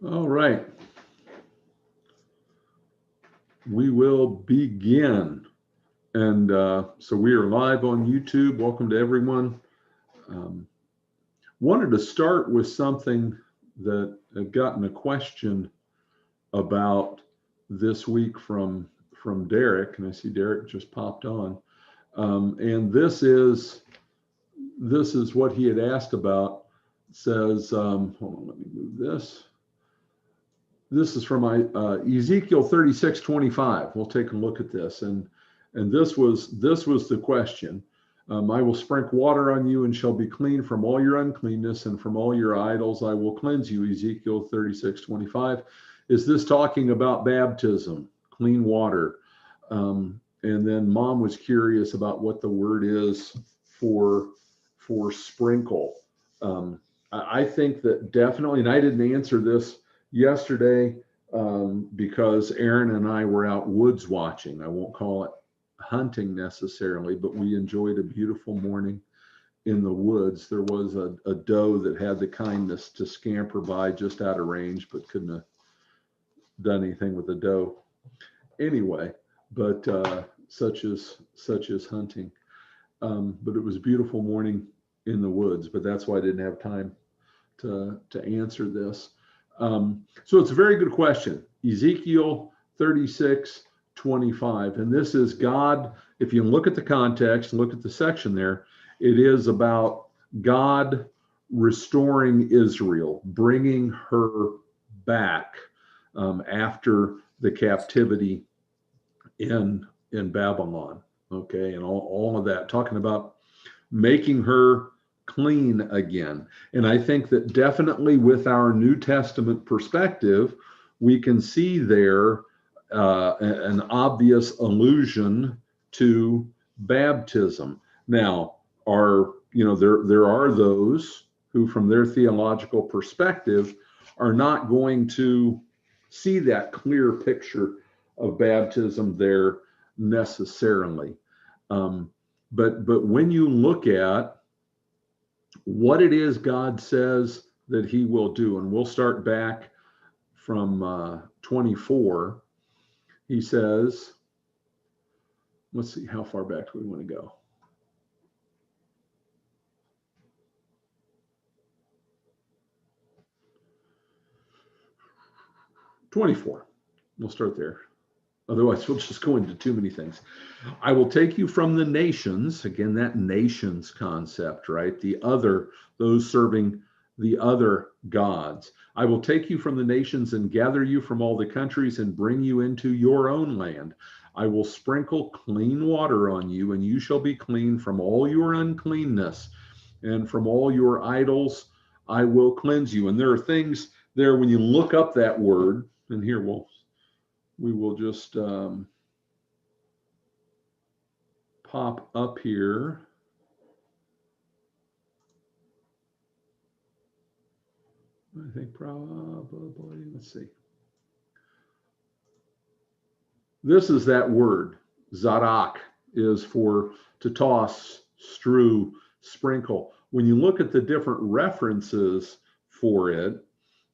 All right, we will begin. And so we are live on YouTube. Welcome to everyone. Um, Wanted to start with something that I've gotten a question about this week from Derek, and I see Derek just popped on. And this is what he had asked about. It says, hold on, let me move this. This is from Ezekiel 36:25. We'll take a look at this, and this was the question. I will sprinkle water on you and shall be clean from all your uncleanness, and from all your idols I will cleanse you. Ezekiel 36:25. Is this talking about baptism, clean water? And then Mom was curious about what the word is for sprinkle. I think that definitely, and I didn't answer this yesterday because Aaron and I were out woods watching. I won't call it hunting necessarily, but we enjoyed a beautiful morning in the woods. There was a doe that had the kindness to scamper by just out of range, but couldn't have done anything with the doe anyway. But such as hunting. But it was a beautiful morning in the woods. But that's why I didn't have time to answer this. So it's a very good question. Ezekiel 36:25. And this is God. If you look at the context, look at the section there, it is about God restoring Israel, bringing her back after the captivity in Babylon. Okay. And all of that, talking about making her clean again. And I think that definitely with our New Testament perspective, we can see there an obvious allusion to baptism. Now, there are those who, from their theological perspective, are not going to see that clear picture of baptism there necessarily. But when you look at what it is God says that he will do, and we'll start back from 24, he says, let's see, how far back do we want to go? '24. We'll start there. Otherwise, we'll just go into too many things. I will take you from the nations, again, that nations concept, right? Those serving the other gods. I will take you from the nations and gather you from all the countries and bring you into your own land. I will sprinkle clean water on you, and you shall be clean from all your uncleanness, and from all your idols I will cleanse you. And there are things there when you look up that word, and here we will just pop up here. I think probably, let's see. This is that word. Zarak is for to toss, strew, sprinkle. When you look at the different references for it,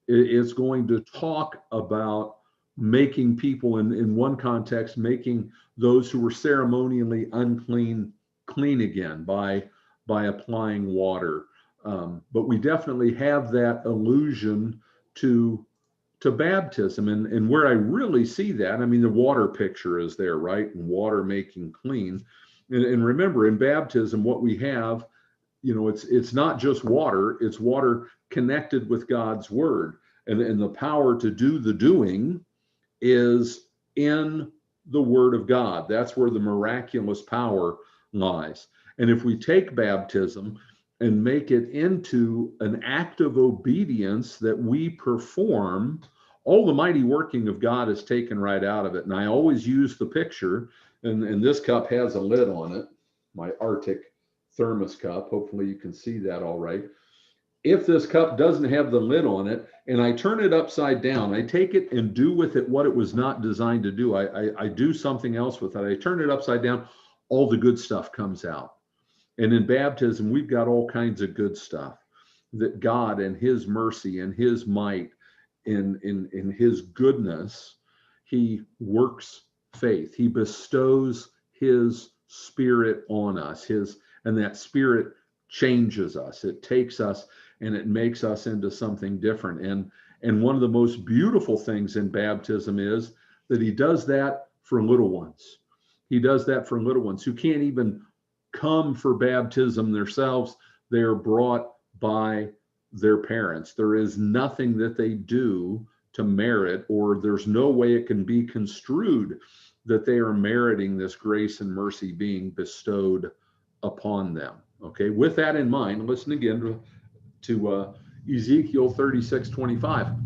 it's going to talk about making people, in one context, making those who were ceremonially unclean clean again by applying water. But we definitely have that allusion to baptism, and where I really see that, I mean, the water picture is there, right? And water making clean. And remember, in baptism, what we have, it's not just water, it's water connected with God's word. And the power to do the doing is in the word of God. That's where the miraculous power lies. And if we take baptism and make it into an act of obedience that we perform, all the mighty working of God is taken right out of it. And I always use the picture, and this cup has a lid on it, my Arctic thermos cup. Hopefully you can see that all right. If this cup doesn't have the lid on it and I turn it upside down, I take it and do with it what it was not designed to do. I do something else with it. I turn it upside down, all the good stuff comes out. And in baptism, we've got all kinds of good stuff that God and his mercy and his might in his goodness, he works faith. He bestows his spirit on us. And that spirit changes us. It takes us and it makes us into something different. And one of the most beautiful things in baptism is that he does that for little ones. He does that for little ones who can't even come for baptism themselves. They're brought by their parents. There is nothing that they do to merit, or there's no way it can be construed that they are meriting this grace and mercy being bestowed upon them. Okay, with that in mind, listen again to Ezekiel 36:25.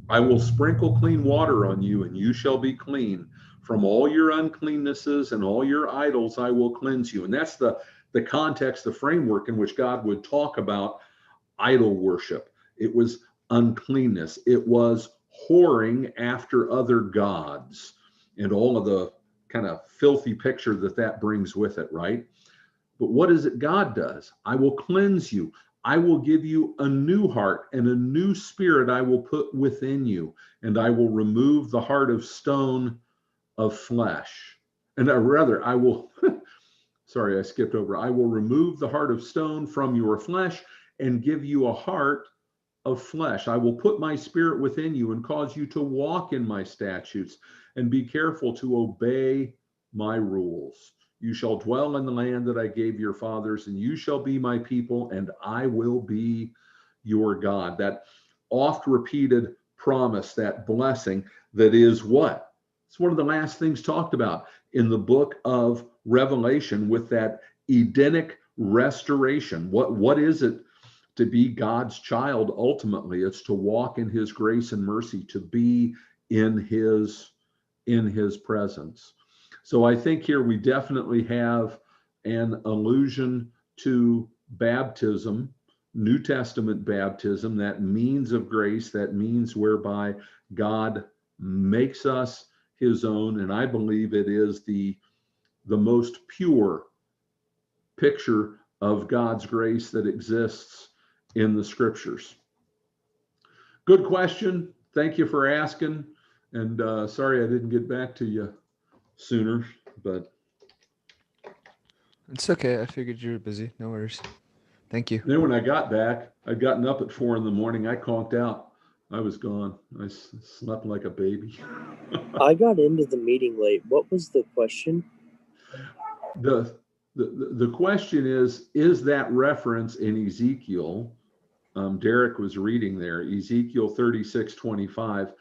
I will sprinkle clean water on you, and you shall be clean. From all your uncleannesses and all your idols, I will cleanse you. And that's the context, the framework in which God would talk about idol worship. It was uncleanness. It was whoring after other gods and all of the kind of filthy picture that brings with it, right? But what is it God does? I will cleanse you. I will give you a new heart, and a new spirit I will put within you, and I will remove the heart of stone of flesh. And rather, I will, sorry, I skipped over. I will remove the heart of stone from your flesh and give you a heart of flesh. I will put my spirit within you and cause you to walk in my statutes and be careful to obey my rules. You shall dwell in the land that I gave your fathers, and you shall be my people, and I will be your God. That oft repeated promise, that blessing that is what? It's one of the last things talked about in the book of Revelation with that Edenic restoration. What is it to be God's child ultimately? It's to walk in his grace and mercy, to be in his presence. So I think here we definitely have an allusion to baptism, New Testament baptism, that means of grace, that means whereby God makes us his own. And I believe it is the most pure picture of God's grace that exists in the scriptures. Good question. Thank you for asking. And sorry I didn't get back to you sooner, but it's okay. I figured you were busy. No worries. Thank you. Then when I got back, I'd gotten up at 4 a.m. I conked out. I was gone. I slept like a baby. I got into the meeting late. What was the question? The question is that reference in Ezekiel? Derek was reading there, Ezekiel 36:25.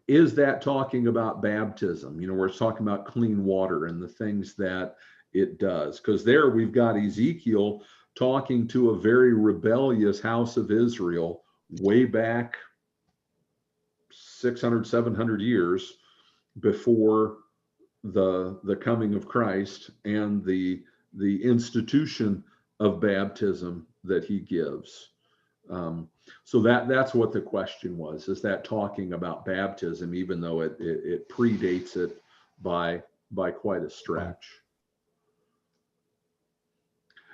Is that talking about baptism? You know, where it's talking about clean water and the things that it does. Because there we've got Ezekiel talking to a very rebellious house of Israel way back 600, 700 years before the coming of Christ and the institution of baptism that he gives. So that's what the question was. Is that talking about baptism, even though it predates it by quite a stretch?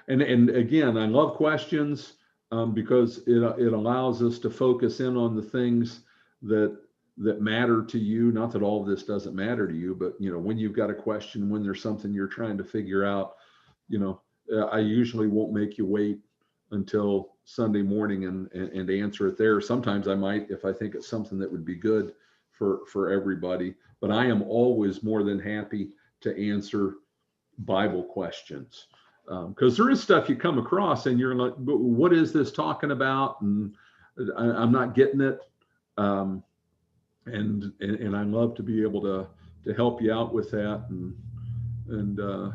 And again, I love questions because it allows us to focus in on the things that matter to you. Not that all of this doesn't matter to you, but you know, when you've got a question, when there's something you're trying to figure out, you know, I usually won't make you wait until Sunday morning and answer it there. Sometimes I might, if I think it's something that would be good for everybody, but I am always more than happy to answer Bible questions. Because there is stuff you come across and you're like, but what is this talking about? And I'm not getting it. And I love to be able to help you out with that, and it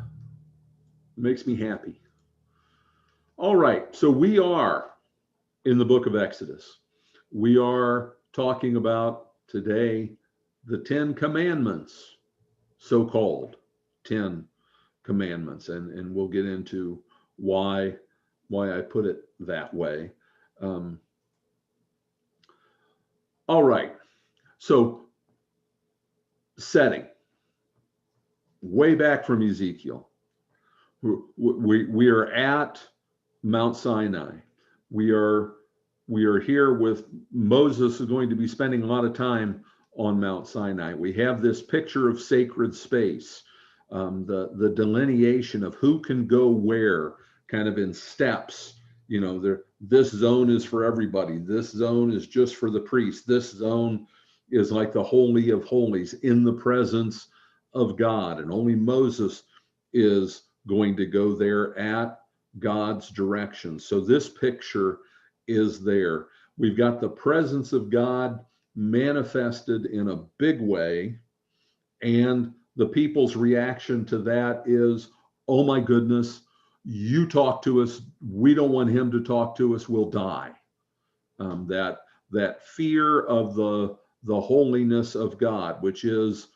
makes me happy. All right, so we are in the book of Exodus. We are talking about today the 10 commandments, so-called 10 commandments, and we'll get into why I put it that way. All right, so setting way back from Ezekiel. We are at Mount Sinai. We are we are here with Moses is going to be spending a lot of time on Mount Sinai. We have this picture of sacred space, the delineation of who can go where, kind of in steps. You know, this zone is for everybody. This zone is just for the priest. This zone is like the Holy of Holies in the presence of God. And only Moses is going to go there at God's direction. So this picture is there. We've got the presence of God manifested in a big way. And the people's reaction to that is, oh my goodness, you talk to us. We don't want him to talk to us. We'll die. That fear of the holiness of God, which is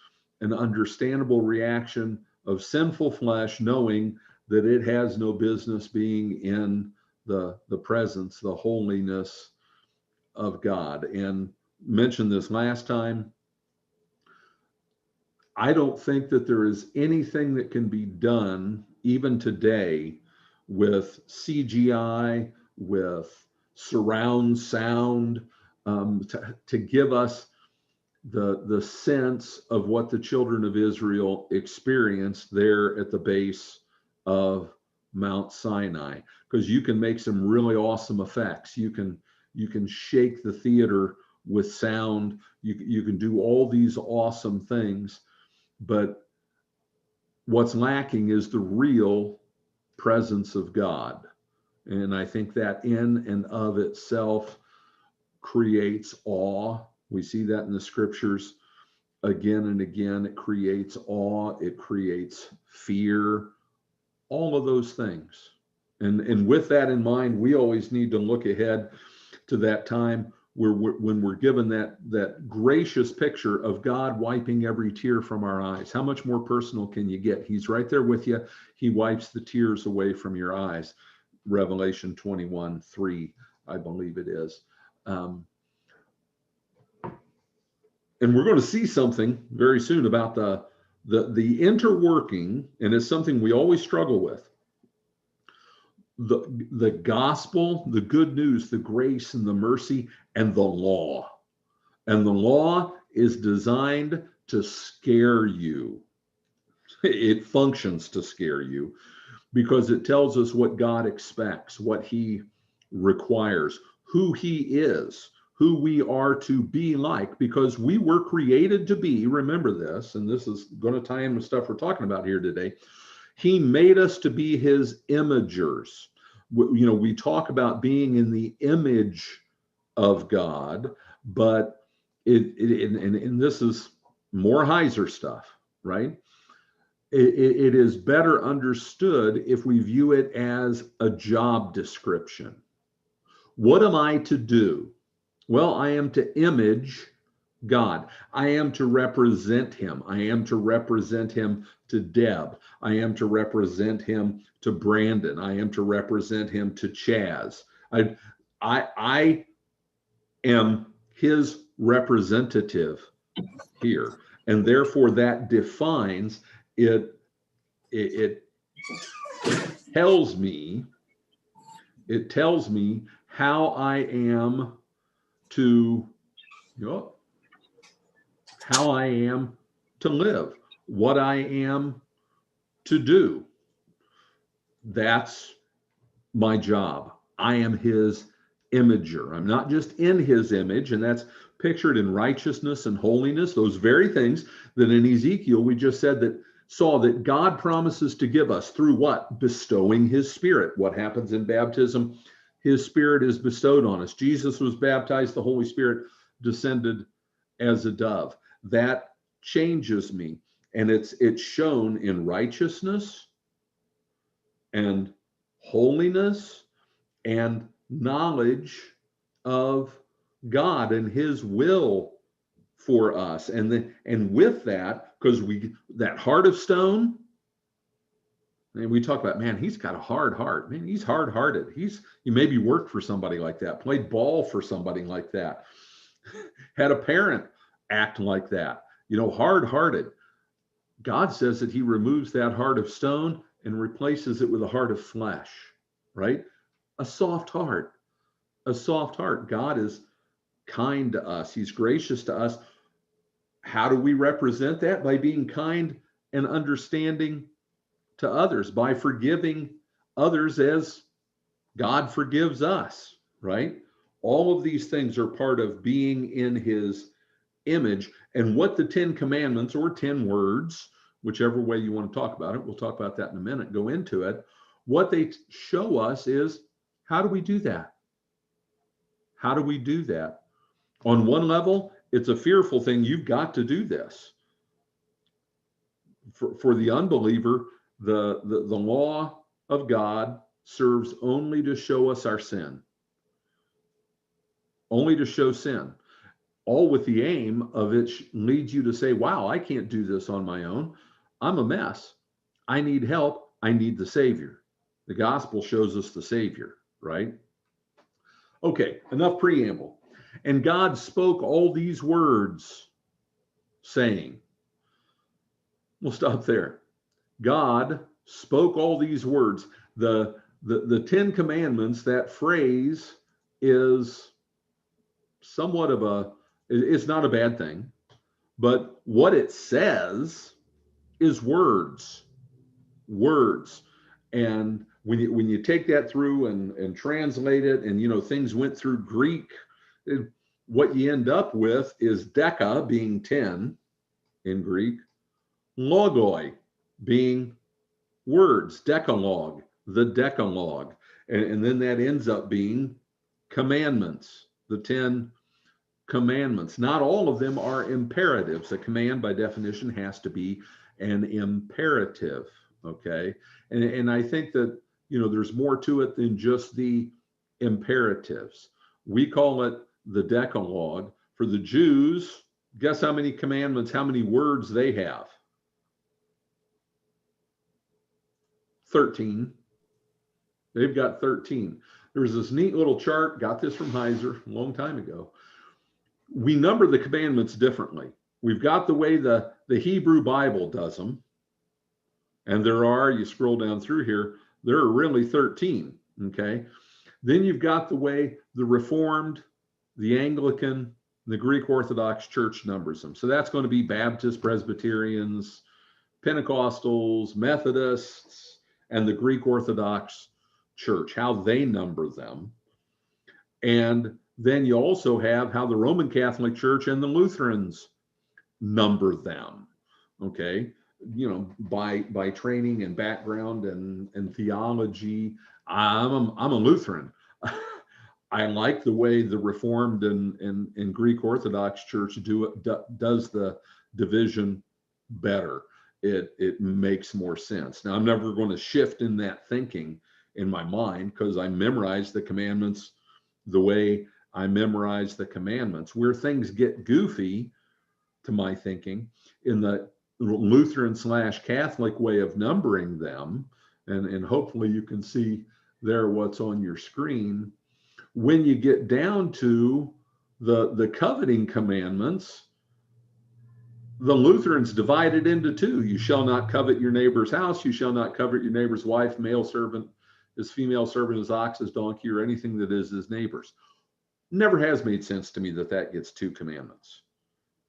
an understandable reaction of sinful flesh, knowing that it has no business being in the presence, the holiness of God. And mentioned this last time, I don't think that there is anything that can be done even today with CGI, with surround sound, to give us the sense of what the children of Israel experienced there at the base of Mount Sinai. Because you can make some really awesome effects. You can shake the theater with sound. You can do all these awesome things. But what's lacking is the real presence of God. And I think that in and of itself creates awe. We see that in the scriptures again and again. It creates awe, it creates fear, all of those things. And with that in mind, we always need to look ahead to that time when we're given that gracious picture of God wiping every tear from our eyes. How much more personal can you get? He's right there with you. He wipes the tears away from your eyes. Revelation 21:3, I believe it is. And we're going to see something very soon about the interworking, and it's something we always struggle with. The gospel, the good news, the grace and the mercy, and the law. And the law is designed to scare you. It functions to scare you because it tells us what God expects, what he requires, who he is, who we are to be like, because we were created to be, remember this, and this is going to tie in with stuff we're talking about here today. He made us to be his imagers. You know, we talk about being in the image of God, but and this is more Heiser stuff, right? It is better understood if we view it as a job description. What am I to do? Well, I am to image God. I am to represent him. I am to represent him to Deb. I am to represent him to Brandon. I am to represent him to Chaz. I am his representative here. And therefore that defines it. It tells me how I am to, how I am to live, what I am to do. That's my job. I am his imager. I'm not just in his image, and that's pictured in righteousness and holiness, those very things that in Ezekiel we just said that God promises to give us through what? Bestowing his spirit. What happens in baptism? His spirit is bestowed on us. Jesus was baptized, the Holy Spirit descended as a dove. That changes me, and it's shown in righteousness and holiness and knowledge of God and his will for us. And with that, because that heart of stone, and we talk about, man, he's got a hard heart. Man, he's hard-hearted. You maybe worked for somebody like that, played ball for somebody like that, had a parent act like that, hard-hearted. God says that he removes that heart of stone and replaces it with a heart of flesh, right? A soft heart, a soft heart. God is kind to us. He's gracious to us. How do we represent that? By being kind and understanding to others, by forgiving others as God forgives us, right? All of these things are part of being in his image. And what the 10 commandments or 10 words, whichever way you want to talk about it, we'll talk about that in a minute, go into it. What they show us is, how do we do that? How do we do that? On one level, it's a fearful thing. You've got to do this. For the unbeliever, the law of God serves only to show us our sin, only to show sin, all with the aim of it leads you to say, wow, I can't do this on my own. I'm a mess. I need help. I need the Savior. The gospel shows us the Savior, right? Okay, enough preamble. And God spoke all these words, saying, we'll stop there. God spoke all these words. The 10 commandments, that phrase is somewhat of it's not a bad thing, but what it says is words. And when you take that through and translate it, and things went through Greek, what you end up with is deca being 10 in Greek, logoi being words, decalogue, the decalogue. And then that ends up being commandments, the 10 commandments. Not all of them are imperatives. A command by definition has to be an imperative, okay? And I think that, there's more to it than just the imperatives. We call it the Decalogue. For the Jews, guess how many commandments, how many words they have? 13. They've got 13. There's this neat little chart, got this from Heiser a long time ago. We number the commandments differently. We've got the way the Hebrew Bible does them. And you scroll down through here, there are really 13, okay? Then you've got the way the Reformed, the Anglican, the Greek Orthodox Church numbers them. So that's going to be Baptists, Presbyterians, Pentecostals, Methodists, and the Greek Orthodox Church, how they number them. And then you also have how the Roman Catholic Church and the Lutherans number them, okay? By training and background and theology. I'm a Lutheran. I like the way the Reformed and Greek Orthodox Church does the division better. It makes more sense. Now, I'm never going to shift in that thinking in my mind because I memorized the commandments the way I memorize the commandments. Where things get goofy, to my thinking, in the Lutheran / Catholic way of numbering them, and hopefully you can see there what's on your screen. When you get down to the coveting commandments, the Lutherans divided into two. You shall not covet your neighbor's house. You shall not covet your neighbor's wife, male servant, his female servant, his ox, his donkey, or anything that is his neighbor's. Never has made sense to me that gets 2 commandments.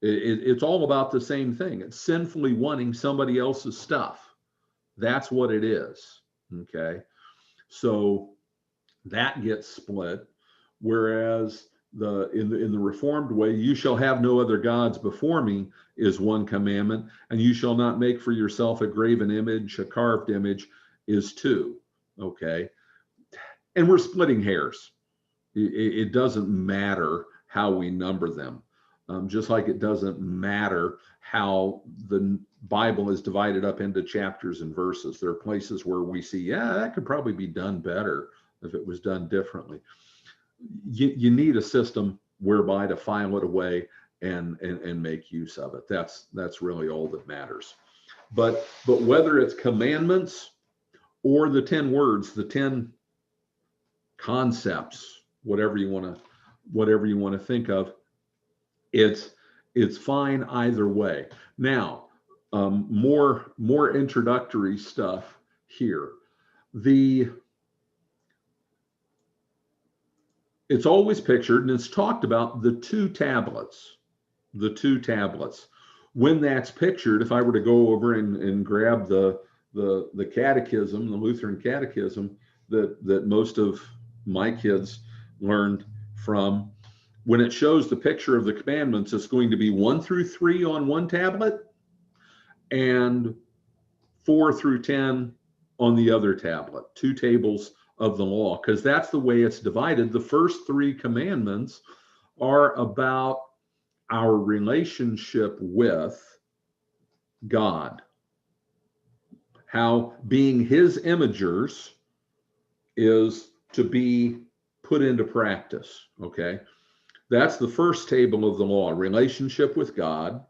It's all about the same thing. It's sinfully wanting somebody else's stuff. That's what it is, okay? So that gets split, whereas in the Reformed way, you shall have no other gods before me is 1 commandment, and you shall not make for yourself a graven image, a carved image is 2, okay? And we're splitting hairs. It doesn't matter how we number them. Just like it doesn't matter how the Bible is divided up into chapters and verses. There are places where we see, yeah, that could probably be done better if it was done differently. You need a system whereby to file it away and make use of it. That's really all that matters. But whether it's commandments or the 10 words, the 10 concepts, whatever you want to think of, it's fine either way. Now, more introductory stuff here. it's always pictured, and it's talked about the two tablets. The two tablets. When that's pictured, if I were to go over and grab the catechism, the Lutheran catechism that most of my kids learned from, when it shows the picture of the commandments, it's going to be 1 through 3 on one tablet and 4 through 10 on the other tablet, two tables of the law, because that's the way it's divided. The first 3 commandments are about our relationship with God, how being his imagers is to be put into practice. Okay, that's the first table of the law, relationship with God,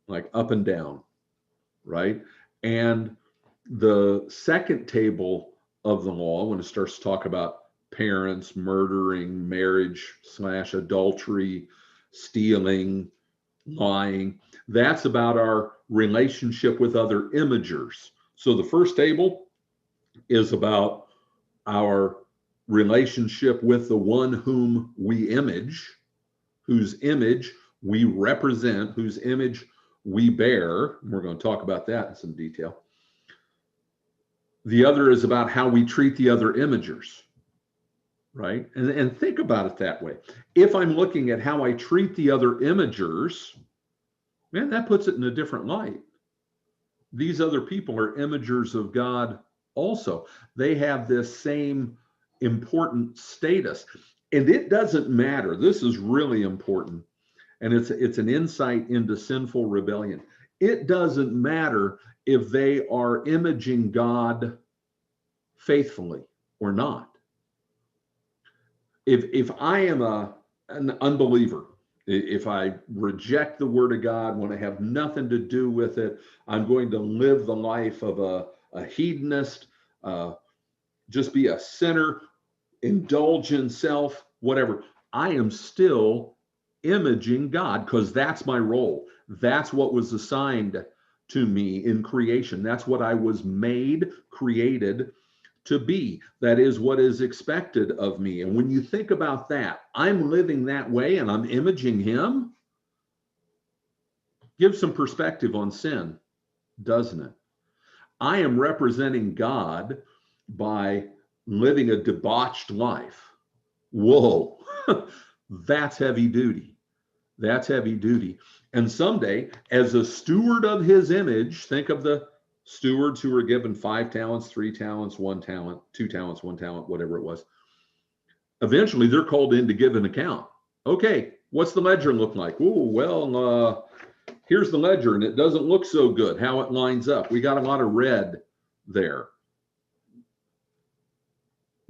like up and down, right? And the second table of the law, when it starts to talk about parents, murdering, marriage / adultery, stealing, lying, that's about our relationship with other imagers. So the first table is about our relationship with the one whom we image, whose image we represent, whose image we bear. We're going to talk about that in some detail. The other is about how we treat the other imagers, right? And think about it that way. If I'm looking at how I treat the other imagers, man, that puts it in a different light. These other people are imagers of God also. They have this same important status. And it doesn't matter. This is really important. And it's an insight into sinful rebellion. It doesn't matter if they are imaging God faithfully or not. If I am an unbeliever, if I reject the word of God, want to have nothing to do with it, I'm going to live the life of a hedonist, just be a sinner, indulge in self, whatever. I am still imaging God because that's my role. That's what was assigned to me in creation. That's what I was created to be. That is what is expected of me. And when you think about that, I'm living that way and I'm imaging him. Gives some perspective on sin, doesn't it? I am representing God by living a debauched life. Whoa, that's heavy duty. That's heavy duty. And someday, as a steward of his image, think of the stewards who were given 5 talents, 3 talents, 1 talent, 2 talents, 1 talent, whatever it was. Eventually, they're called in to give an account. Okay, what's the ledger look like? Oh, well, here's the ledger, and it doesn't look so good how it lines up. We got a lot of red there.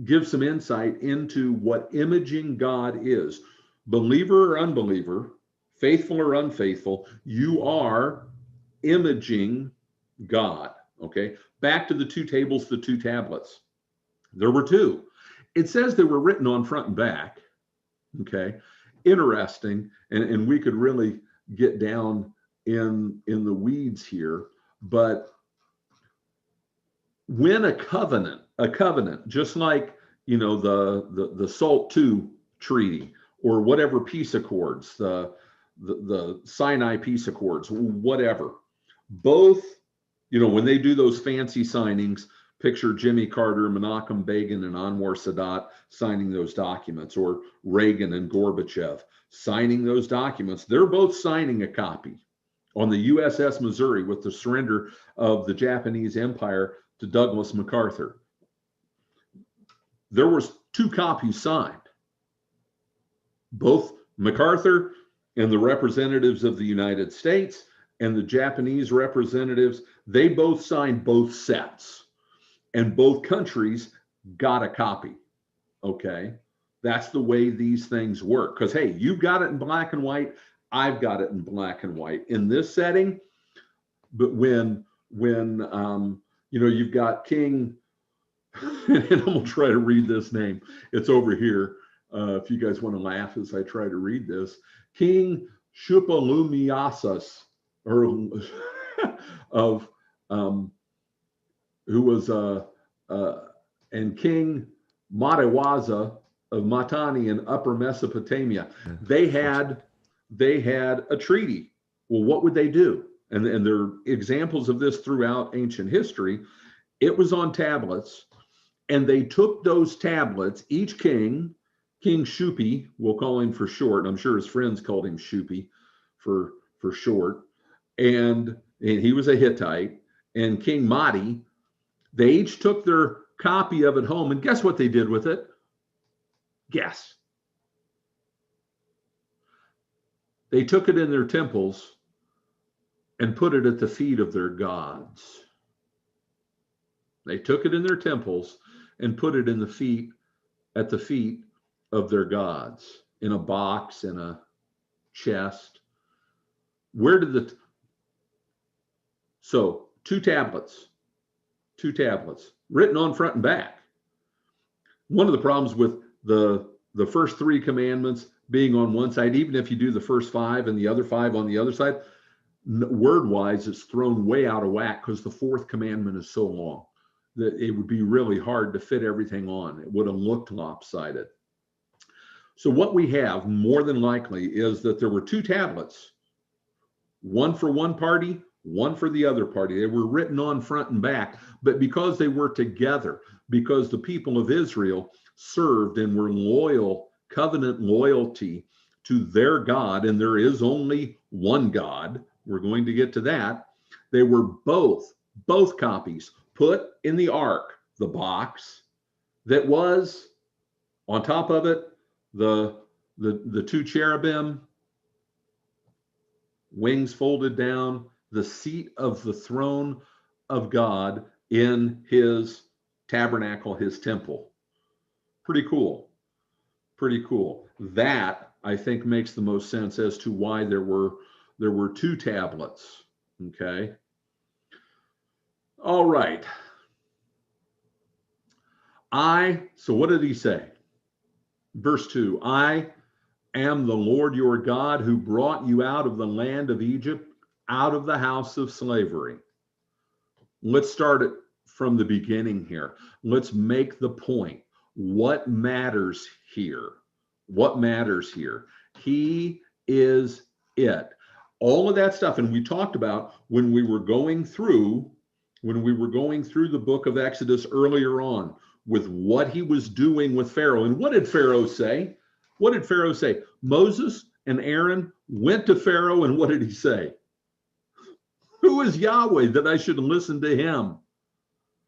Give some insight into what imaging God is. Believer or unbeliever, faithful or unfaithful, you are imaging God. Okay, back to the 2 tables, the 2 tablets. There were 2. It says they were written on front and back. Okay, interesting. And we could really get down in the weeds here. But when a covenant, just like, you know, the SALT II treaty or whatever peace accords, the Sinai peace accords, whatever, both, you know, when they do those fancy signings, picture Jimmy Carter, Menachem Begin, and Anwar Sadat signing those documents, or Reagan and Gorbachev signing those documents. They're both signing a copy on the USS Missouri with the surrender of the Japanese Empire to Douglas MacArthur. There was 2 copies signed. Both MacArthur and the representatives of the United States and the Japanese representatives, they both signed both sets. And both countries got a copy. Okay, that's the way these things work. Because hey, you've got it in black and white, I've got it in black and white in this setting. But when you know, you've got King, and I'm gonna try to read this name. It's over here. If you guys want to laugh as I try to read this, King Shupolumiasas, or of who was and King Madawaza Mitanni in Upper Mesopotamia. Yeah. They had a treaty. Well, what would they do? And there are examples of this throughout ancient history. It was on tablets, and they took those tablets, each king, King Shupi, we'll call him for short. I'm sure his friends called him Shupi for short. And he was a Hittite. And King Mahdi, they each took their copy of it home. And guess what they did with it? Guess. They took it in their temples and put it at the feet of their gods. They took it in their temples and put it at the feet of their gods, in a box, in a chest. So two tablets written on front and back. One of the problems with the first three commandments being on one side, even if you do the first five and the other five on the other side, word wise, it's thrown way out of whack because the fourth commandment is so long that it would be really hard to fit everything on. It would have looked lopsided. So what we have more than likely is that there were two tablets, one for one party, one for the other party. They were written on front and back, but because they were together, because the people of Israel served and were loyal, covenant loyalty to their God, and there is only one God, we're going to get to that. They were both copies put in the ark, the box that was on top of it, the two cherubim, wings folded down, the seat of the throne of God in his tabernacle, his temple. Pretty cool. Pretty cool. That, I think, makes the most sense as to why there were two tablets. Okay. All right. So what did he say? Verse 2, I am the Lord your God who brought you out of the land of Egypt, out of the house of slavery. Let's start it from the beginning here. Let's make the point. What matters here? What matters here? He is it. All of that stuff, and we talked about when we were going through the book of Exodus earlier on with what he was doing with Pharaoh. And what did Pharaoh say? What did Pharaoh say? Moses and Aaron went to Pharaoh, and what did he say? Who is Yahweh that I should listen to him?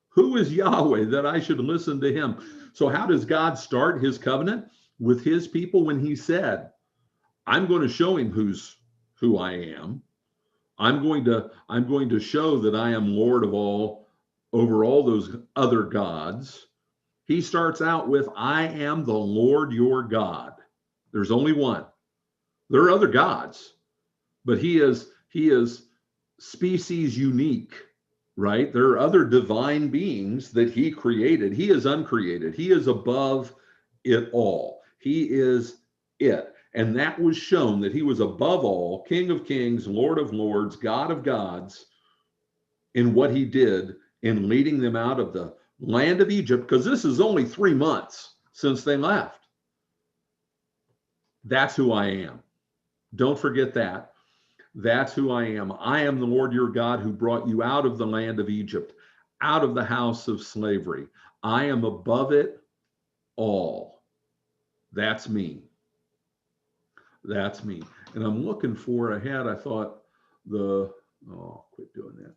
Who is Yahweh that I should listen to him? So how does God start his covenant with his people when he said, I'm going to show him who I am. I'm going to show that I am Lord of all, over all those other gods. He starts out with, I am the Lord your God. There's only one. There are other gods, but he is species unique, right? There are other divine beings that he created. He is uncreated. He is above it all. He is it. And that was shown that he was above all, King of kings, Lord of lords, God of gods, in what he did in leading them out of the land of Egypt, because this is only 3 months since they left. That's who I am. Don't forget that. That's who I am. I am the Lord your God who brought you out of the land of Egypt, out of the house of slavery. I am above it all. That's me. That's me. And I'm looking for ahead. I thought quit doing that.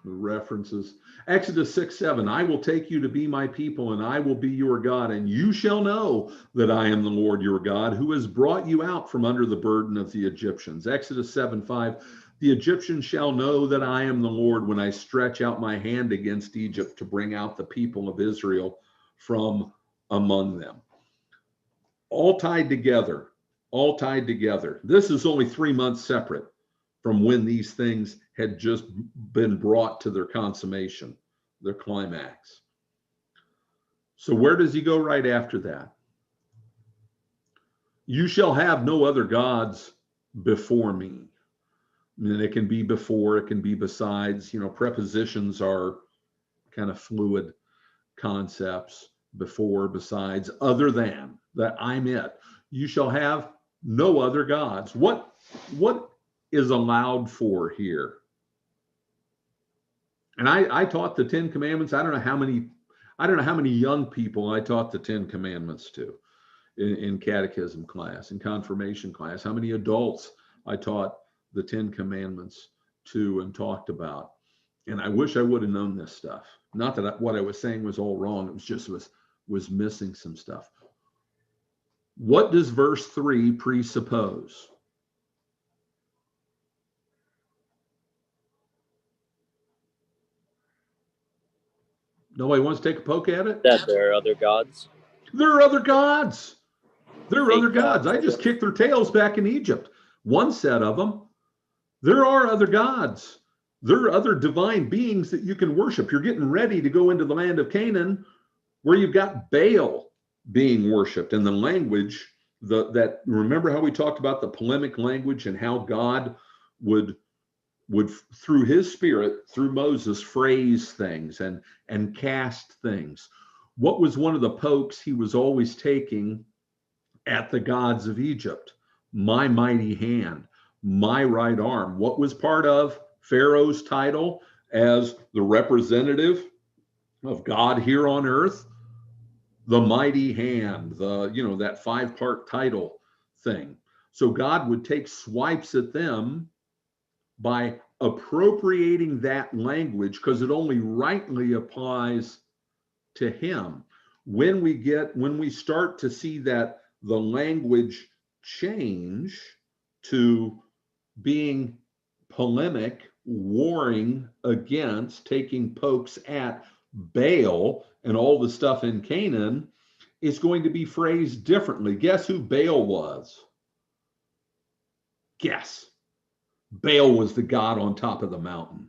The references. Exodus 6:7, I will take you to be my people, and I will be your God, and you shall know that I am the Lord your God, who has brought you out from under the burden of the Egyptians. Exodus 7:5, the Egyptians shall know that I am the Lord when I stretch out my hand against Egypt to bring out the people of Israel from among them. All tied together, all tied together. This is only 3 months separate from when these things had just been brought to their consummation, their climax. So where does he go right after that? You shall have no other gods before me. And it can be before, it can be besides, prepositions are kind of fluid concepts, before, besides, other than, that I'm it. You shall have no other gods. What is allowed for here? And I taught the 10 Commandments. I don't know how many young people I taught the 10 Commandments to in catechism class, in confirmation class, how many adults I taught the 10 Commandments to and talked about. And I wish I would have known this stuff. Not that what I was saying was all wrong. It was just was missing some stuff. What does verse 3 presuppose? Nobody wants to take a poke at it? That there are other gods. There are other gods. There are Fake other gods. I just kicked their tails back in Egypt. One set of them. There are other gods. There are other divine beings that you can worship. You're getting ready to go into the land of Canaan, where you've got Baal being worshipped, and the language that remember how we talked about the polemic language and how God would through his spirit, through Moses, phrase things and cast things. What was one of the pokes he was always taking at the gods of Egypt? My mighty hand, my right arm. What was part of Pharaoh's title as the representative of God here on earth? The mighty hand, that 5-part title thing. So God would take swipes at them by appropriating that language, because it only rightly applies to him. When we start to see that the language change to being polemic, warring against, taking pokes at Baal and all the stuff in Canaan, is going to be phrased differently. Guess who Baal was? Guess. Baal was the god on top of the mountain.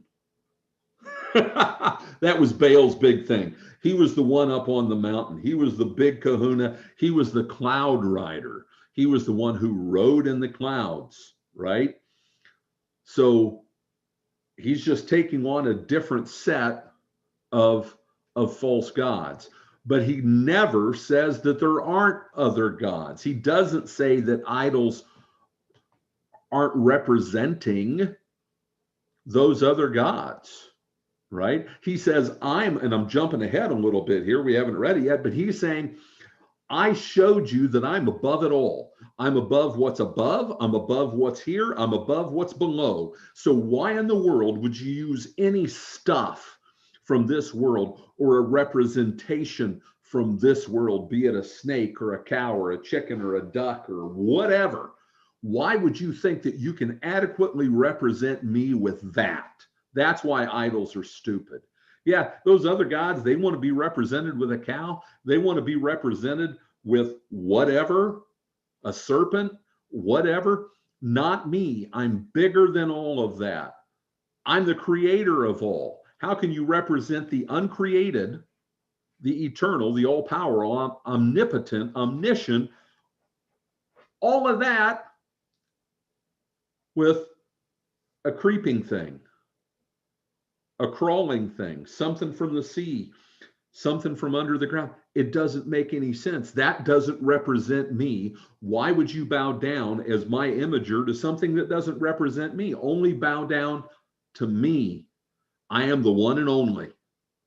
That was Baal's big thing. He was the one up on the mountain. He was the big kahuna. He was the cloud rider. He was the one who rode in the clouds, right? So he's just taking on a different set of false gods. But he never says that there aren't other gods. He doesn't say that idols aren't representing those other gods, right? He says, and I'm jumping ahead a little bit here, we haven't read it yet, but he's saying, I showed you that I'm above it all. I'm above what's above. I'm above what's here. I'm above what's below. So why in the world would you use any stuff from this world or a representation from this world, be it a snake or a cow or a chicken or a duck or whatever? Why would you think that you can adequately represent me with that? That's why idols are stupid. Yeah, those other gods, they want to be represented with a cow. They want to be represented with whatever, a serpent, whatever. Not me. I'm bigger than all of that. I'm the creator of all. How can you represent the uncreated, the eternal, the all-powerful, omnipotent, omniscient, all of that with a creeping thing, a crawling thing, something from the sea, something from under the ground? It doesn't make any sense. That doesn't represent me. Why would you bow down as my imager to something that doesn't represent me? Only bow down to me. I am the one and only.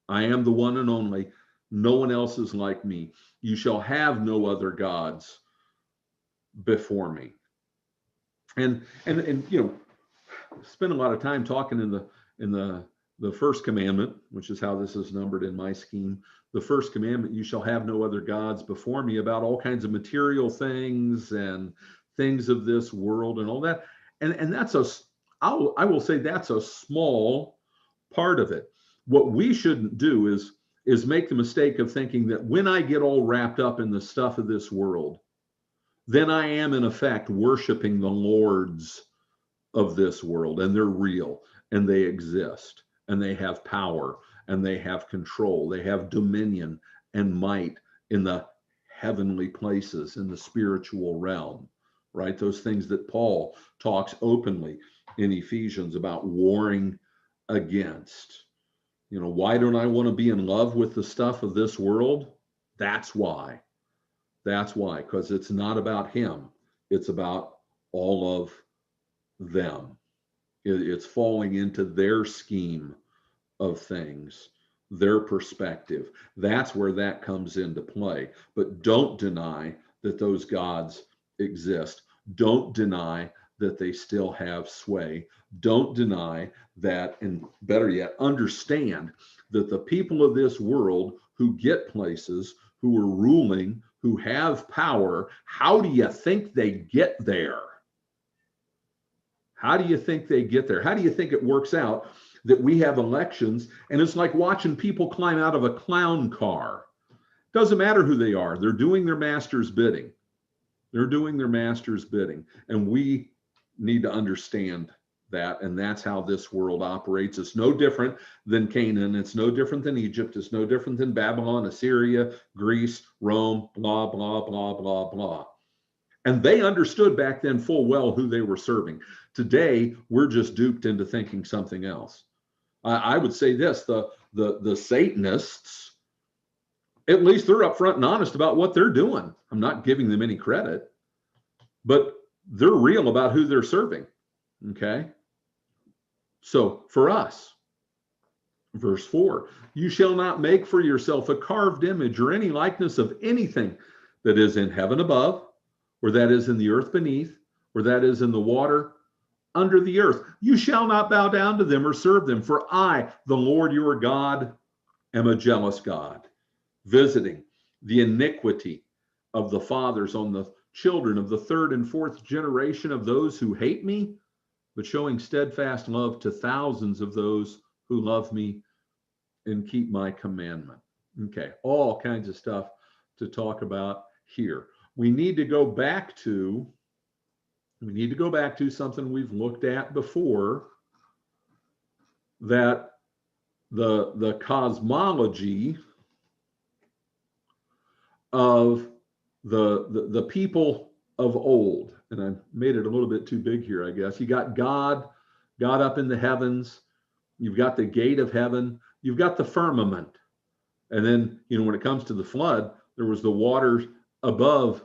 I am the one and only. No one else is like me. You shall have no other gods before me. And spend a lot of time talking in the first commandment, which is how this is numbered in my scheme. The first commandment, you shall have no other gods before me, about all kinds of material things and things of this world and all that. And that's I will say that's a small part of it. What we shouldn't do is make the mistake of thinking that when I get all wrapped up in the stuff of this world, then I am in effect worshiping the lords of this world, and they're real and they exist and they have power and they have control. They have dominion and might in the heavenly places, in the spiritual realm, right? Those things that Paul talks openly in Ephesians about warring against, why don't I want to be in love with the stuff of this world? That's why. That's why, because it's not about him. It's about all of them. It's falling into their scheme of things, their perspective. That's where that comes into play. But don't deny that those gods exist. Don't deny that they still have sway. Don't deny that, and better yet, understand that the people of this world who get places, who are ruling, who have power, how do you think they get there? How do you think they get there? How do you think it works out that we have elections and it's like watching people climb out of a clown car? Doesn't matter who they are. They're doing their master's bidding. They're doing their master's bidding. And we need to understand that. And that's how this world operates. It's no different than Canaan. It's no different than Egypt. It's no different than Babylon, Assyria, Greece, Rome, blah, blah, blah, blah, blah. And they understood back then full well who they were serving. Today, we're just duped into thinking something else. I would say this, the Satanists, at least they're upfront and honest about what they're doing. I'm not giving them any credit, but they're real about who they're serving, okay? So for us, verse 4, you shall not make for yourself a carved image or any likeness of anything that is in heaven above, or that is in the earth beneath, or that is in the water under the earth. You shall not bow down to them or serve them, for I, the Lord your God, am a jealous God, visiting the iniquity of the fathers on the children of the third and fourth generation of those who hate me, but showing steadfast love to thousands of those who love me and keep my commandment. Okay, all kinds of stuff to talk about here. We need to go back to something we've looked at before, that the cosmology of the people of old. And I made it a little bit too big here, I guess. You got God up in the heavens. You've got the gate of heaven. You've got the firmament. And then, when it comes to the flood, there was the waters above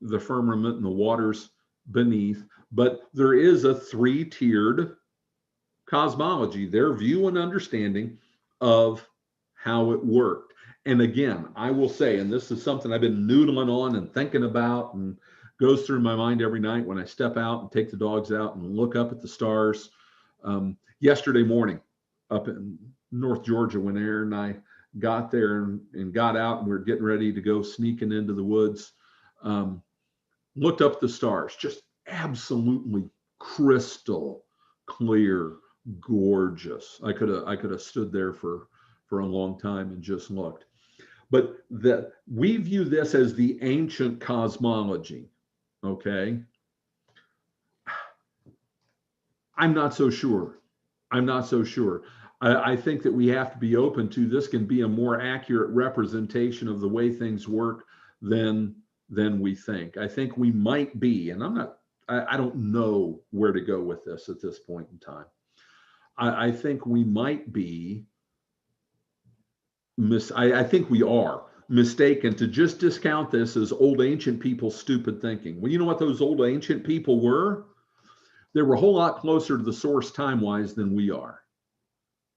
the firmament and the waters beneath. But there is a three-tiered cosmology, their view and understanding of how it worked. And again, I will say, and this is something I've been noodling on and thinking about and goes through my mind every night when I step out and take the dogs out and look up at the stars. Yesterday morning up in North Georgia, when Aaron and I got there and got out and we were getting ready to go sneaking into the woods, looked up at the stars, just absolutely crystal clear, gorgeous. I could have stood there for a long time and just looked. But we view this as the ancient cosmology, okay? I'm not so sure. I think that we have to be open to this can be a more accurate representation of the way things work than we think. I think we might be, and I don't know where to go with this at this point in time. I think we might be, I think we are mistaken to just discount this as old ancient people's stupid thinking. Well, you know what those old ancient people were? They were a whole lot closer to the source time-wise than we are.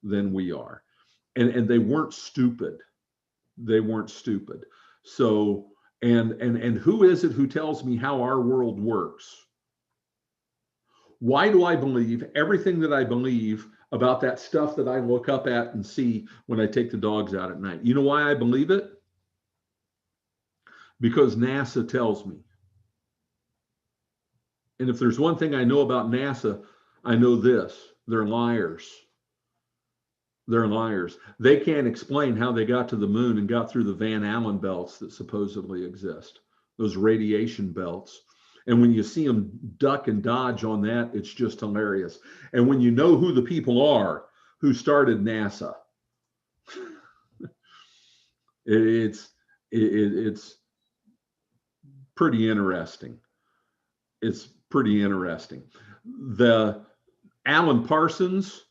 And they weren't stupid. So, and who is it who tells me how our world works? Why do I believe everything that I believe about that stuff that I look up at and see when I take the dogs out at night? You know why I believe it? Because NASA tells me. And if there's one thing I know about NASA, I know this: they're liars. They're liars. They can't explain how they got to the moon and got through the Van Allen belts that supposedly exist, those radiation belts. And when you see them duck and dodge on that, it's just hilarious. And when you know who the people are who started NASA, it's pretty interesting. It's pretty interesting. The Alan Parsons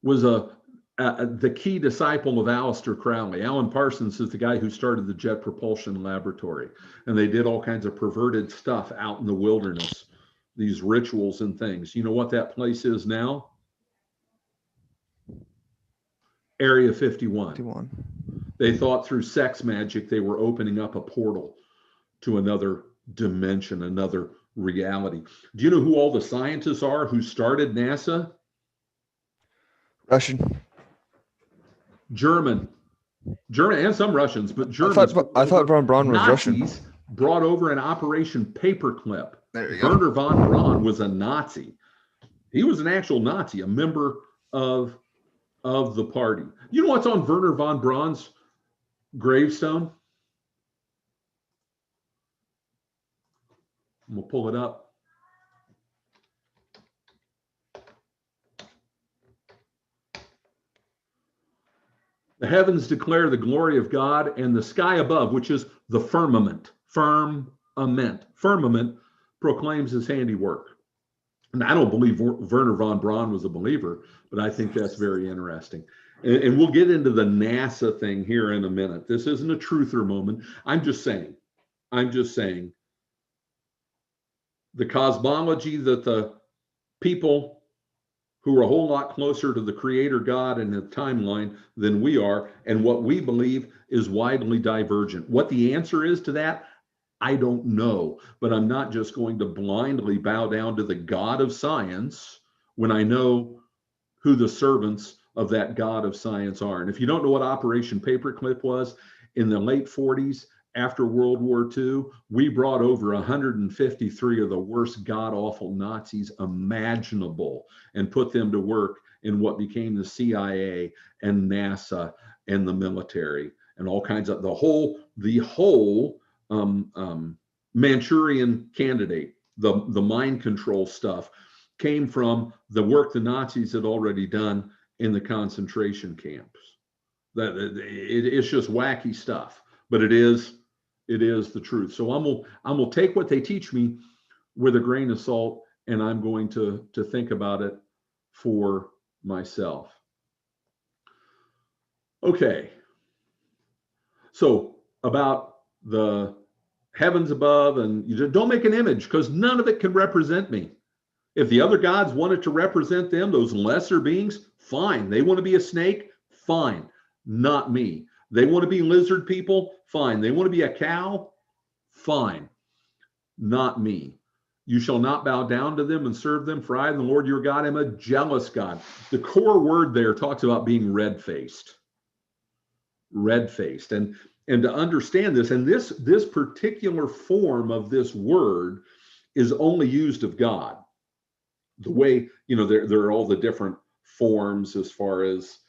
was a the key disciple of Aleister Crowley. Alan Parsons is the guy who started the Jet Propulsion Laboratory, and they did all kinds of perverted stuff out in the wilderness, these rituals and things. You know what that place is now? Area 51. 51. They thought through sex magic they were opening up a portal to another dimension, another reality. Do you know who all the scientists are who started NASA? Russian. German, and some Russians, but Germans. I thought Von Braun was Nazis Russian. brought over an Operation Paperclip. There you go. Werner von Braun was a Nazi. He was an actual Nazi, a member of the party. You know what's on Werner von Braun's gravestone? We'll pull it up. The heavens declare the glory of God, and the sky above, which is the firmament, firmament proclaims his handiwork. And I don't believe Werner von Braun was a believer, but I think that's very interesting. And we'll get into the NASA thing here in a minute. This isn't a truther moment. I'm just saying the cosmology that the people who are a whole lot closer to the creator God and the timeline than we are, and what we believe is widely divergent. What the answer is to that, I don't know, but I'm not just going to blindly bow down to the God of science when I know who the servants of that God of science are. And if you don't know what Operation Paperclip was, in the late 40s, after World War II, we brought over 153 of the worst god-awful Nazis imaginable and put them to work in what became the CIA and NASA and the military and all kinds of the whole Manchurian Candidate, the mind control stuff came from the work the Nazis had already done in the concentration camps. It's just wacky stuff, but it is the truth. So I'm gonna take what they teach me with a grain of salt, and I'm going to think about it for myself. Okay. So about the heavens above, and you don't make an image because none of it can represent me. If the other gods wanted to represent them, those lesser beings, fine. They want to be a snake, fine. Not me. They want to be lizard people, fine. They want to be a cow, fine. Not me. You shall not bow down to them and serve them, for I, the Lord your God, am a jealous God. The core word there talks about being red-faced. Red-faced. And to understand this, and this particular form of this word is only used of God. The way, there are all the different forms as far as,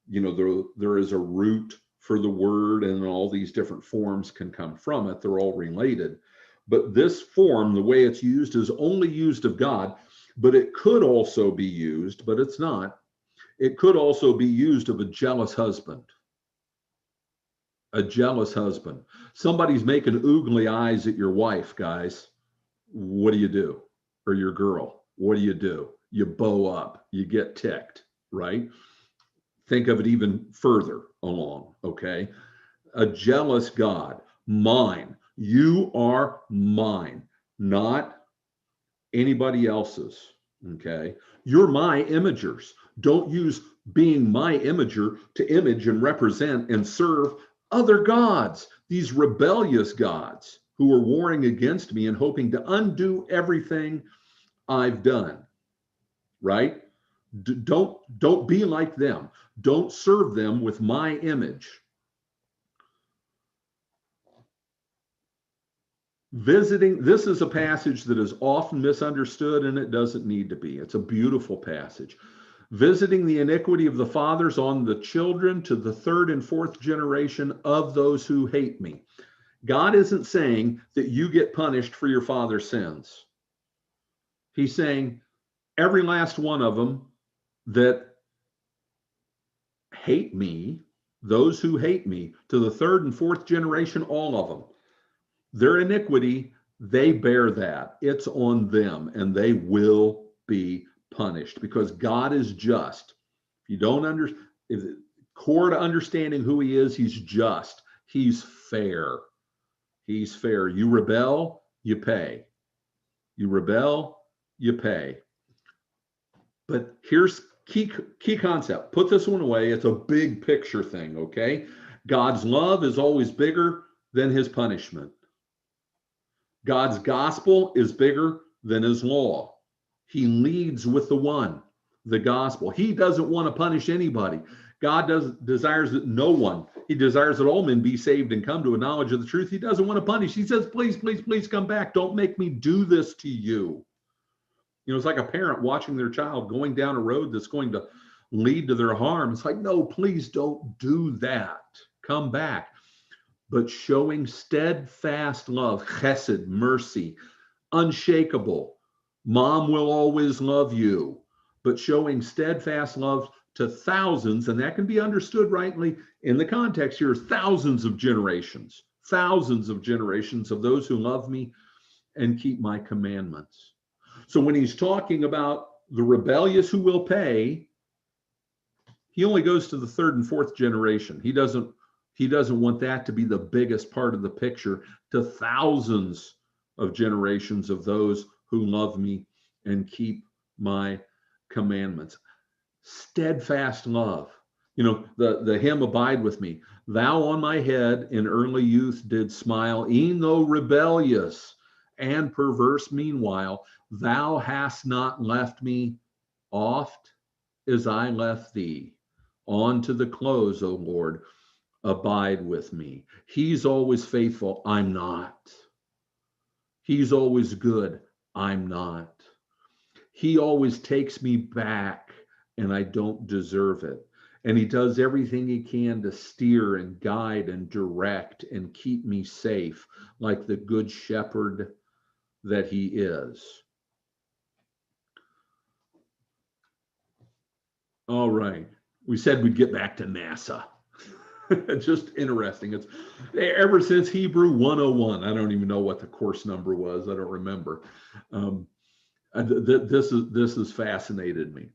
there is a root for the word, and all these different forms can come from it. They're all related. But this form, the way it's used, is only used of God, but it could also be used, but it's not. It could also be used of a jealous husband. A jealous husband. Somebody's making oogly eyes at your wife, guys. What do you do? Or your girl. What do? You bow up. You get ticked, right? Think of it even further along, okay? A jealous God, mine. You are mine, not anybody else's, okay? You're my imagers. Don't use being my imager to image and represent and serve other gods, these rebellious gods who are warring against me and hoping to undo everything I've done, right? Don't be like them. Don't serve them with my image. Visiting, this is a passage that is often misunderstood, and it doesn't need to be. It's a beautiful passage. Visiting the iniquity of the fathers on the children to the third and fourth generation of those who hate me. God isn't saying that you get punished for your father's sins. He's saying every last one of them that hate me, those who hate me, to the third and fourth generation, all of them, their iniquity, they bear that. It's on them, and they will be punished because God is just. If you don't understand, if core to understanding who he is, he's just, he's fair. He's fair. You rebel, you pay. You rebel, you pay. But here's key concept. Put this one away. It's a big picture thing, okay? God's love is always bigger than his punishment. God's gospel is bigger than his law. He leads with the one, the gospel. He doesn't want to punish anybody. God desires that no one, he desires that all men be saved and come to a knowledge of the truth. He doesn't want to punish. He says, please, please, please come back. Don't make me do this to you. You know, it's like a parent watching their child going down a road that's going to lead to their harm. It's like, no, please don't do that. Come back. But showing steadfast love, chesed, mercy, unshakable. Mom will always love you. But showing steadfast love to thousands, and that can be understood rightly in the context here, thousands of generations of those who love me and keep my commandments. So when he's talking about the rebellious who will pay, he only goes to the third and fourth generation. He doesn't want that to be the biggest part of the picture, to thousands of generations of those who love me and keep my commandments. Steadfast love. You know, the hymn Abide With Me. Thou on my head in early youth did smile, e'en though rebellious and perverse meanwhile, thou hast not left me oft as I left thee. On to the close, O Lord, abide with me. He's always faithful, I'm not. He's always good, I'm not. He always takes me back and I don't deserve it. And he does everything he can to steer and guide and direct and keep me safe, like the good shepherd that he is. All right. We said we'd get back to NASA. Just interesting. It's ever since Hebrew 101. I don't even know what the course number was. I don't remember. This has fascinated me.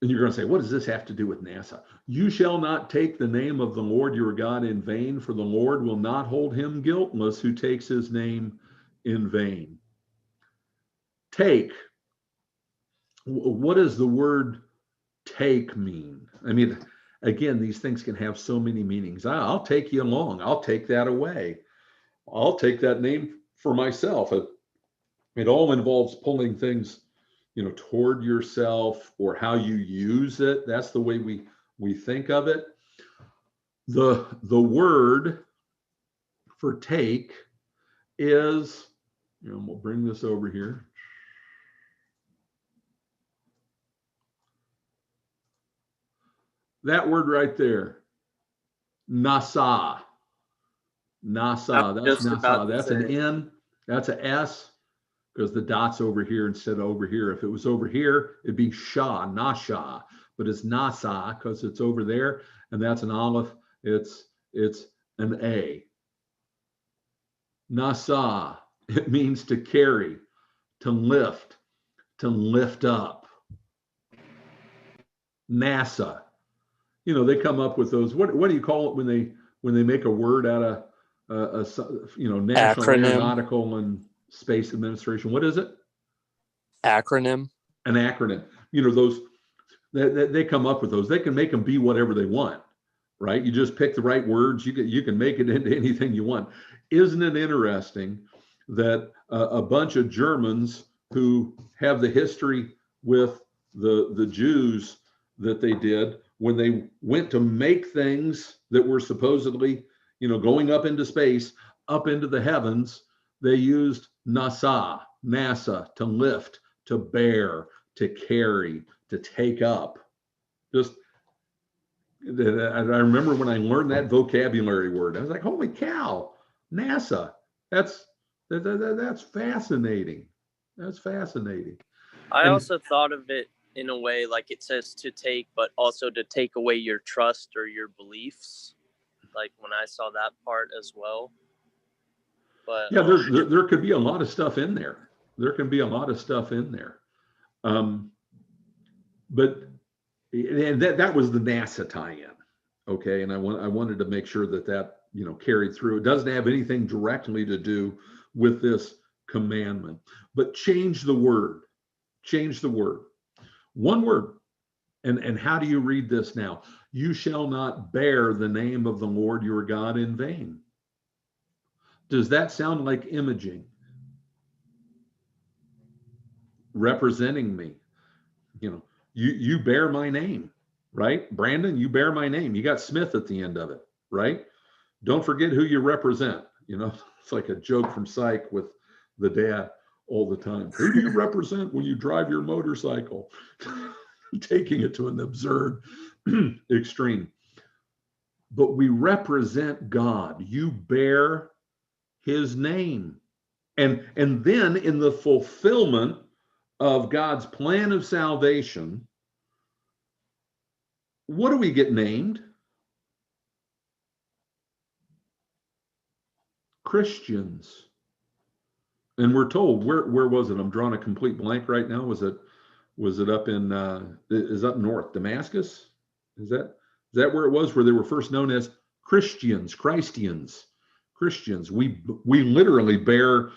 And you're going to say, what does this have to do with NASA? You shall not take the name of the Lord your God in vain, for the Lord will not hold him guiltless who takes his name in vain. Take. What does the word take mean? I mean, again, these things can have so many meanings. I'll take you along. I'll take that away. I'll take that name for myself. It all involves pulling things, you know, toward yourself or how you use it. That's the way we think of it. The word for take is, you know, we'll bring this over here. That word right there, nasa. Nasa, that's nasa. That's an N, that's an S, because the dot's over here instead of over here. If it was over here, it'd be sha, nasha, but it's nasa because it's over there, and that's an aleph, it's an A. Nasa, it means to carry, to lift up. NASA, you know, they come up with those. What do you call it when they make a word out of National Acronym. Aeronautical and Space Administration? What is it? Acronym. An acronym. You know, those they come up with those. They can make them be whatever they want, right? You just pick the right words. You can make it into anything you want. Isn't it interesting that a bunch of Germans who have the history with the Jews that they did, when they went to make things that were supposedly, you know, going up into space, up into the heavens, they used NASA to lift, to bear, to carry, to take up. Just, I remember when I learned that vocabulary word, I was like, holy cow, NASA. That's fascinating. That's fascinating. I also thought of it in a way like it says to take, but also to take away your trust or your beliefs. Like when I saw that part as well. But yeah, there could be a lot of stuff in there. There can be a lot of stuff in there. But And that was the NASA tie-in. Okay. And I wanted to make sure that carried through. It doesn't have anything directly to do with this commandment, but change the word. Change the word. One word. And how do you read this now? You shall not bear the name of the Lord your God in vain. Does that sound like imaging? Representing me. You bear my name, right? Brandon, you bear my name. You got Smith at the end of it, right? Don't forget who you represent. It's like a joke from Psych with the dad all the time. Who do you represent when you drive your motorcycle? Taking it to an absurd extreme. But we represent God. You bear his name. And then in the fulfillment of God's plan of salvation, what do we get named? Christians. And we're told, where was it? I'm drawing a complete blank right now. Was it up in is up north, Damascus? Is that where it was, where they were first known as Christians? We literally bear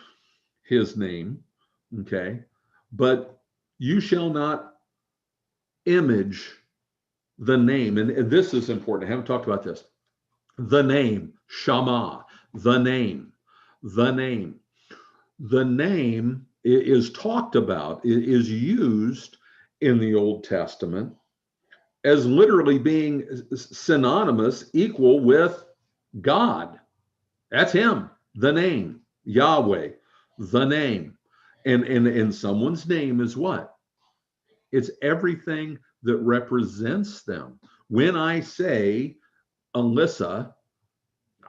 his name. Okay. But you shall not image the name. And this is important. I haven't talked about this. The name, Shama, the name. The name is talked about, is used in the Old Testament as literally being synonymous, equal with God. That's him, the name, Yahweh, the name. And someone's name is what? It's everything that represents them. When I say Alyssa,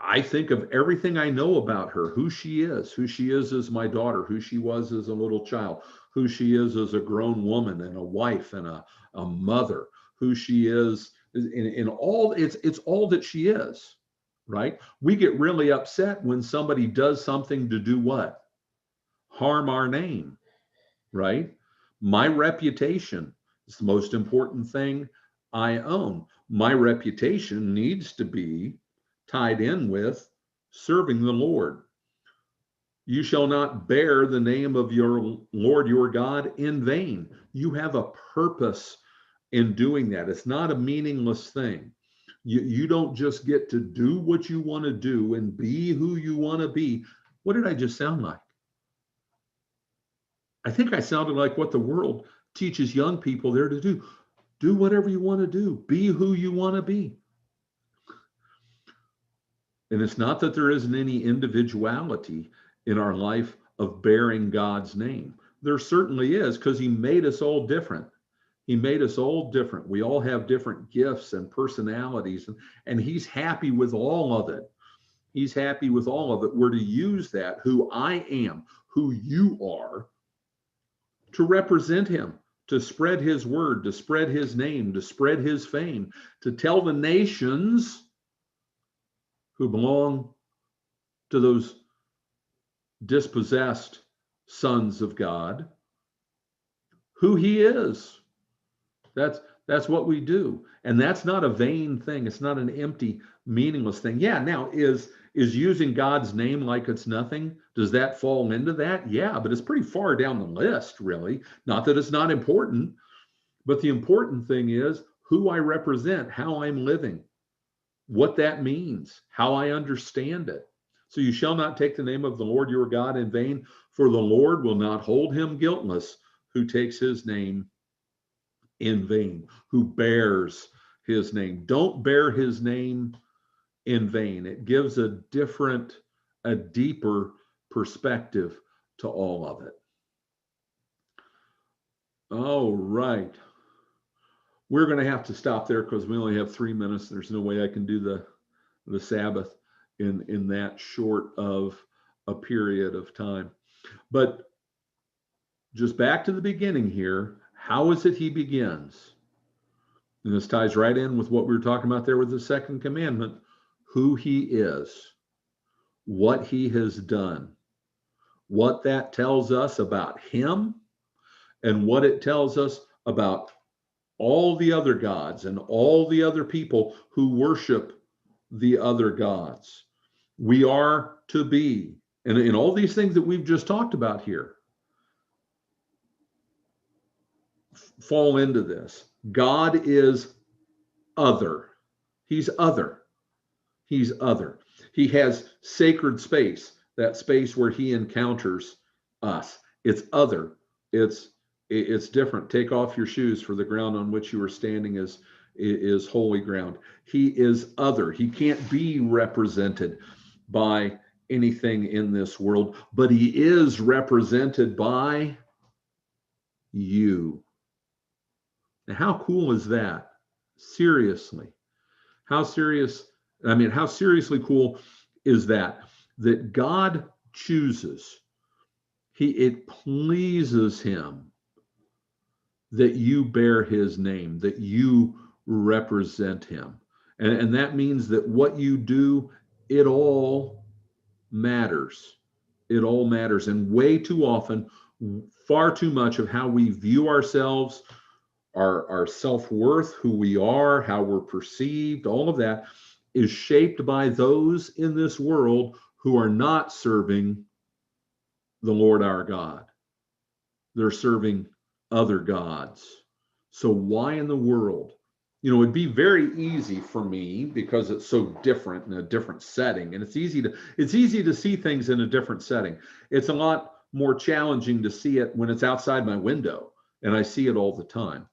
I think of everything I know about her, who she is as my daughter, who she was as a little child, who she is as a grown woman and a wife and a mother, who she is in all, it's all that she is, right? We get really upset when somebody does something to do what? Harm our name, right? My reputation is the most important thing I own. My reputation needs to be tied in with serving the Lord. You shall not bear the name of your Lord your God in vain. You have a purpose in doing that. It's not a meaningless thing. You don't just get to do what you want to do and be who you want to be. What did I just sound like? I think I sounded like what the world teaches young people there to do. Do whatever you want to do. Be who you want to be. And it's not that there isn't any individuality in our life of bearing God's name. There certainly is, because he made us all different. He made us all different. We all have different gifts and personalities, and he's happy with all of it. He's happy with all of it. We're to use that, who I am, who you are, to represent him, to spread his word, to spread his name, to spread his fame, to tell the nations who belong to those dispossessed sons of God who he is. That's what we do. And that's not a vain thing. It's not an empty, meaningless thing. Yeah, now is using God's name like it's nothing, does that fall into that? Yeah, but it's pretty far down the list, really. Not that it's not important, but the important thing is who I represent, how I'm living, what that means, how I understand it. So you shall not take the name of the Lord your God in vain, for the Lord will not hold him guiltless who takes his name in vain, who bears his name. Don't bear his name in vain. It gives a deeper perspective to all of it. All right. We're going to have to stop there because we only have 3 minutes. There's no way I can do the Sabbath in that short of a period of time. But just back to the beginning here, how is it he begins? And this ties right in with what we were talking about there with the second commandment, who he is, what he has done, what that tells us about him, and what it tells us about all the other gods and all the other people who worship the other gods. We are to be, and in all these things that we've just talked about here, fall into this. God is other. He's other. He's other. He has sacred space, that space where he encounters us. It's other. It's different. Take off your shoes, for the ground on which you are standing is holy ground. He is other. He can't be represented by anything in this world, but he is represented by you. Now, how cool is that? Seriously. How seriously cool is that? That God chooses, it pleases him that you bear his name, that you represent him. And that means that what you do, it all matters. It all matters. And way too often, far too much of how we view ourselves, our self-worth, who we are, how we're perceived, all of that is shaped by those in this world who are not serving the Lord our God. They're serving other gods. So why in the world? It'd be very easy for me, because it's so different in a different setting, and it's easy to see things in a different setting. It's a lot more challenging to see it when it's outside my window, and I see it all the time.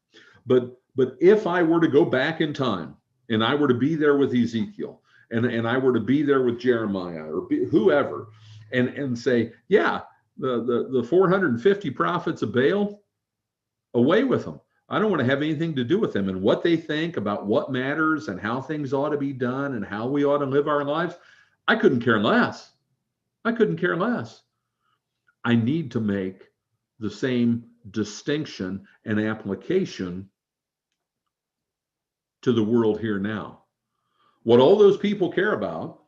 But if I were to go back in time, and I were to be there with Ezekiel, and I were to be there with Jeremiah, or whoever, and say, yeah, the 450 prophets of Baal, away with them. I don't want to have anything to do with them and what they think about what matters and how things ought to be done and how we ought to live our lives. I couldn't care less. I couldn't care less. I need to make the same distinction and application to the world here now. What all those people care about,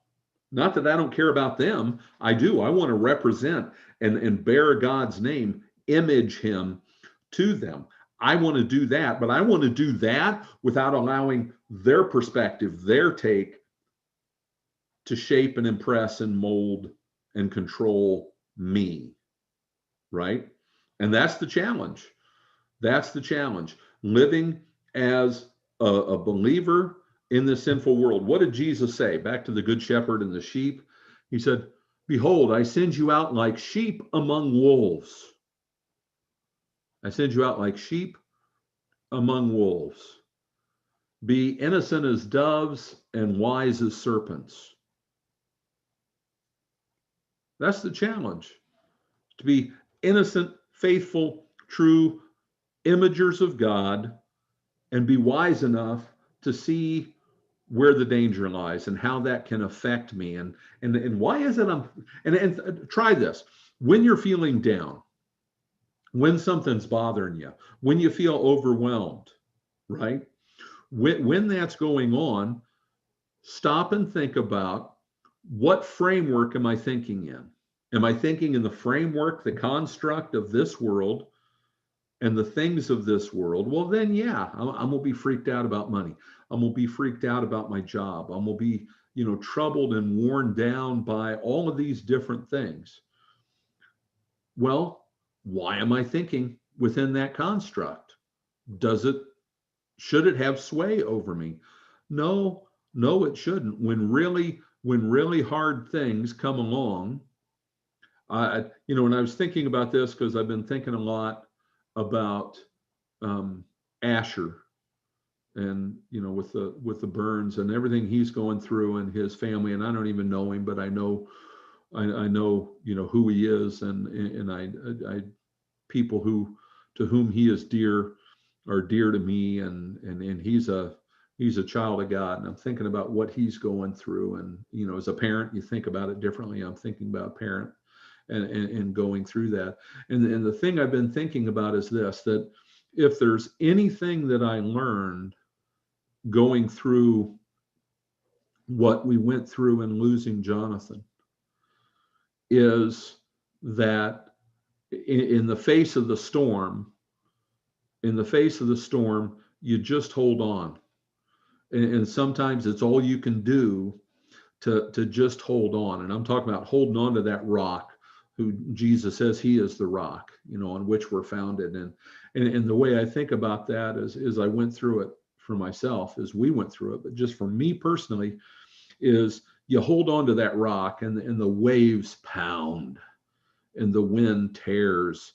not that I don't care about them, I do. I want to represent and bear God's name, image him to them. I want to do that, but I want to do that without allowing their perspective, their take, to shape and impress and mold and control me, right? And that's the challenge. That's the challenge. Living as a believer in this sinful world. What did Jesus say? Back to the good shepherd and the sheep. He said, behold, I send you out like sheep among wolves. I send you out like sheep among wolves. Be innocent as doves and wise as serpents. That's the challenge. To be innocent, faithful, true imagers of God, and be wise enough to see where the danger lies and how that can affect me. And why is it and try this. When you're feeling down, when something's bothering you, when you feel overwhelmed, right? When that's going on, stop and think about, what framework am I thinking in? Am I thinking in the framework, the construct of this world and the things of this world? Well, then, yeah, I'm going to be freaked out about money. I'm going to be freaked out about my job. I'm going to be, troubled and worn down by all of these different things. Well, why am I thinking within that construct? Should it have sway over me? No, it shouldn't. When really hard things come along, when I was thinking about this, because I've been thinking a lot about Asher, and with the burns and everything he's going through and his family, and I don't even know him, but I know who he is, and I people to whom he is dear are dear to me, and he's a child of God, and I'm thinking about what he's going through, and as a parent, you think about it differently. I'm thinking about a parent and going through that, and the thing I've been thinking about is this: that if there's anything that I learned going through what we went through in losing Jonathan, is that in the face of the storm, you just hold on. And sometimes it's all you can do to just hold on. And I'm talking about holding on to that rock, who Jesus says he is the rock, on which we're founded. And the way I think about that is I went through it for myself, as we went through it, but just for me personally, is you hold on to that rock, and the waves pound and the wind tears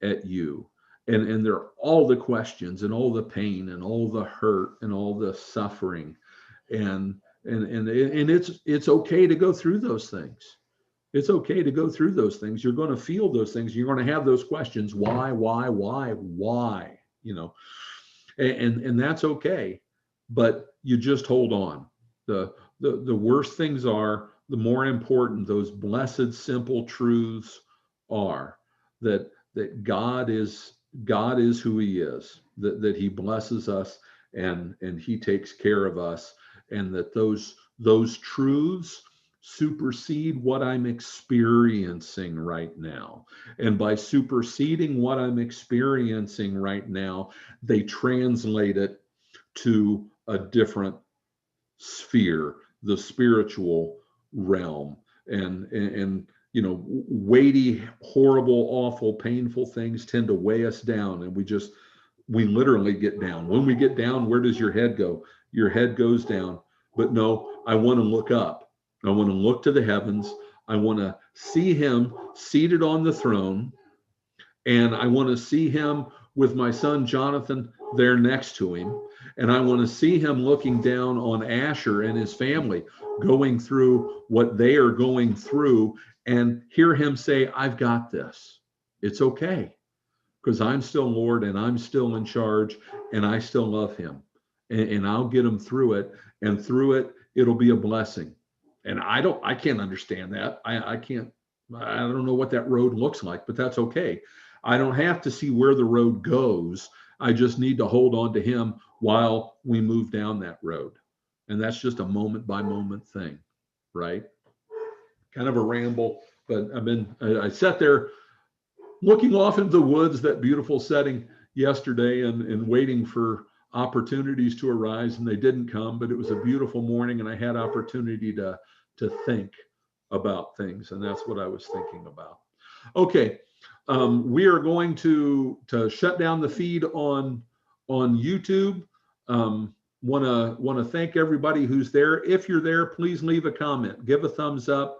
at you. And there are all the questions and all the pain and all the hurt and all the suffering. And it's okay to go through those things. It's okay to go through those things. You're going to feel those things. You're going to have those questions. Why? And that's okay. But you just hold on. The worst things are, the more important those blessed, simple truths are, that God is who he is, that he blesses us, and he takes care of us, and that those truths supersede what I'm experiencing right now. And by superseding what I'm experiencing right now, they translate it to a different sphere, the spiritual realm. And weighty, horrible, awful, painful things tend to weigh us down, and we literally get down. When we get down, where does your head go? Your head goes down. But no, I want to look up. I want to look to the heavens. I want to see him seated on the throne, and I want to see him with my son Jonathan there next to him. And I want to see him looking down on Asher and his family, going through what they are going through, and hear him say, I've got this. It's okay, because I'm still Lord, and I'm still in charge, and I still love him. And I'll get him through it. And through it, it'll be a blessing. And I can't understand that. I don't know what that road looks like, but that's okay. I don't have to see where the road goes. I just need to hold on to him while we move down that road. And that's just a moment by moment thing, right? Kind of a ramble, but I sat there looking off into the woods, that beautiful setting yesterday, and waiting for opportunities to arise, and they didn't come, but it was a beautiful morning, and I had opportunity to think about things, and that's what I was thinking about. Okay. We are going to shut down the feed on YouTube. Want to thank everybody who's there. If you're there, please leave a comment, give a thumbs up,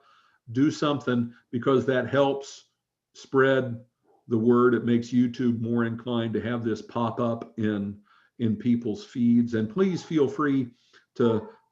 do something, because that helps spread the word. It makes YouTube more inclined to have this pop up in people's feeds. And please feel free to